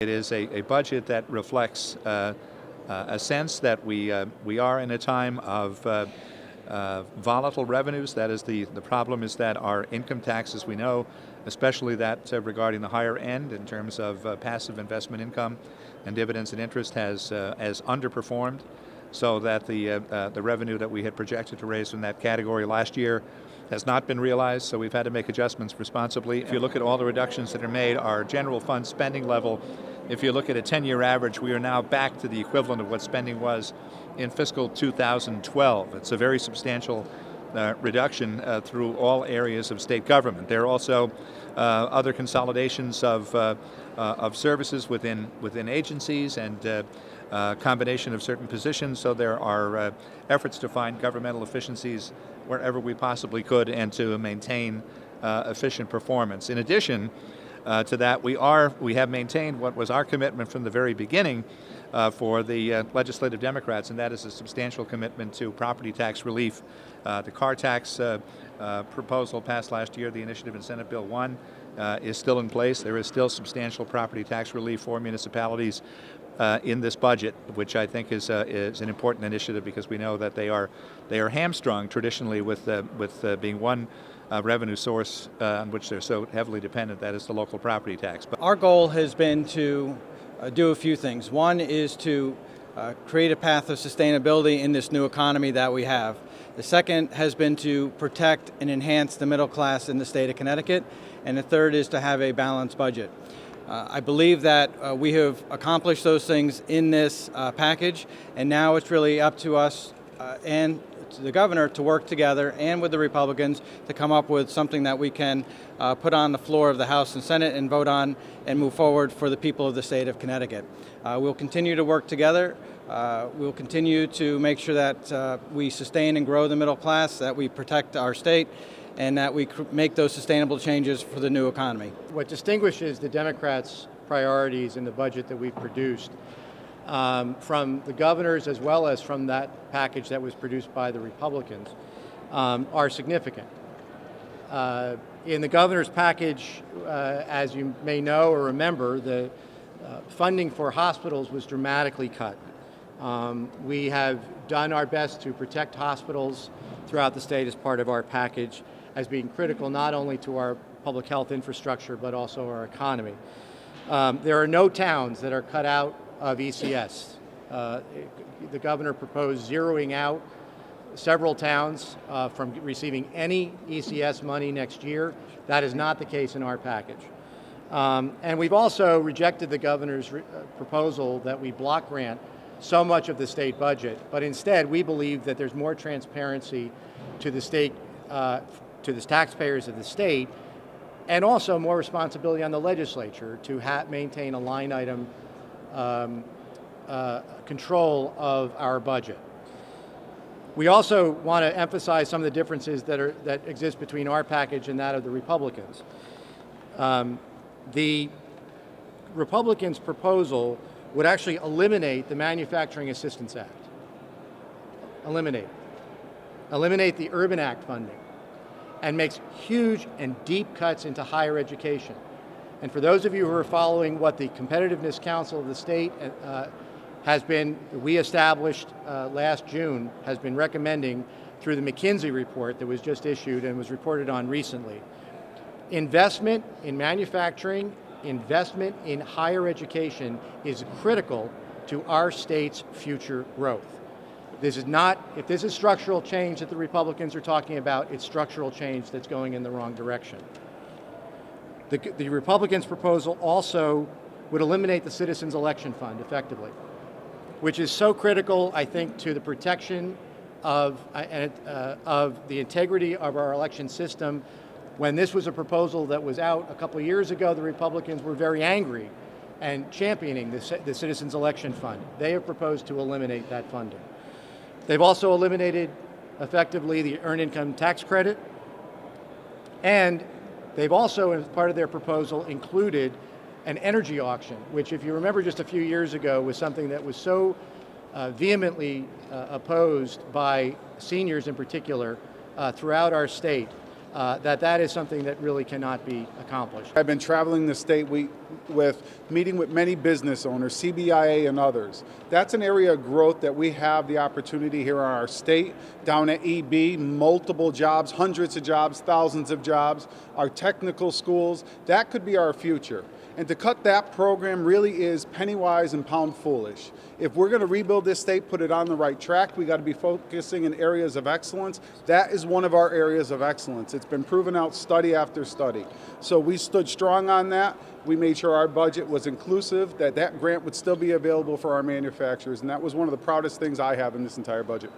It is a budget that reflects a sense that we are in a time of volatile revenues. That is the problem is that our income taxes, we know, especially that regarding the higher end in terms of passive investment income and dividends and interest has underperformed, so that the revenue that we had projected to raise in that category last year has not been realized, so we've had to make adjustments responsibly. If you look at all the reductions that are made, our general fund spending level, if you look at a 10-year average, we are now back to the equivalent of what spending was in fiscal 2012. It's a very substantial reduction through all areas of state government. There are also other consolidations of services within agencies and combination of certain positions, so there are efforts to find governmental efficiencies wherever we possibly could and to maintain efficient performance. In addition to that, we have maintained what was our commitment from the very beginning for the legislative Democrats, and that is a substantial commitment to property tax relief. The car tax proposal passed last year, the initiative in Senate Bill 1, is still in place. There is still substantial property tax relief for municipalities in this budget, which I think is an important initiative because we know that they are hamstrung traditionally with being one revenue source on which they're so heavily dependent, that is the local property tax. But our goal has been to do a few things. One is to create a path of sustainability in this new economy that we have. The second has been to protect and enhance the middle class in the state of Connecticut. And the third is to have a balanced budget. I believe that we have accomplished those things in this package, and now it's really up to us and to the governor to work together and with the Republicans to come up with something that we can put on the floor of the House and Senate and vote on and move forward for the people of the state of Connecticut. We'll continue to work together. We'll continue to make sure that we sustain and grow the middle class, that we protect our state, and that we make those sustainable changes for the new economy. What distinguishes the Democrats' priorities in the budget that we've produced from the governors as well as from that package that was produced by the Republicans are significant. In the governor's package, as you may know or remember, the funding for hospitals was dramatically cut. We have done our best to protect hospitals throughout the state as part of our package, as being critical not only to our public health infrastructure but also our economy. There are no towns that are cut out of ECS. The governor proposed zeroing out several towns from receiving any ECS money next year. That is not the case in our package. And we've also rejected the governor's proposal that we block grant so much of the state budget, but instead we believe that there's more transparency to the state, to the taxpayers of the state, and also more responsibility on the legislature to maintain a line item control of our budget. We also want to emphasize some of the differences that exist between our package and that of the Republicans. The Republicans' proposal would actually eliminate the Manufacturing Assistance Act. Eliminate the Urban Act funding, and makes huge and deep cuts into higher education. And for those of you who are following what the Competitiveness Council of the state we established last June, has been recommending through the McKinsey report that was just issued and was reported on recently. Investment in manufacturing, investment in higher education is critical to our state's future growth. If this is structural change that the Republicans are talking about, it's structural change that's going in the wrong direction. The Republicans' proposal also would eliminate the Citizens Election Fund effectively, which is so critical, I think, to the protection of the integrity of our election system. When this was a proposal that was out a couple of years ago, the Republicans were very angry and championing the Citizens Election Fund. They have proposed to eliminate that funding. They've also eliminated, effectively, the Earned Income Tax Credit, and they've also, as part of their proposal, included an energy auction, which, if you remember just a few years ago, was something that was so vehemently opposed by seniors in particular throughout our state. that is something that really cannot be accomplished. I've been traveling the state meeting with many business owners, CBIA and others. That's an area of growth that we have the opportunity here in our state. Down at EB, multiple jobs, hundreds of jobs, thousands of jobs. Our technical schools, that could be our future. And to cut that program really is penny wise and pound foolish. If we're going to rebuild this state, put it on the right track, we got to be focusing in areas of excellence. That is one of our areas of excellence. It's been proven out study after study. So we stood strong on that. We made sure our budget was inclusive, that grant would still be available for our manufacturers, and that was one of the proudest things I have in this entire budget.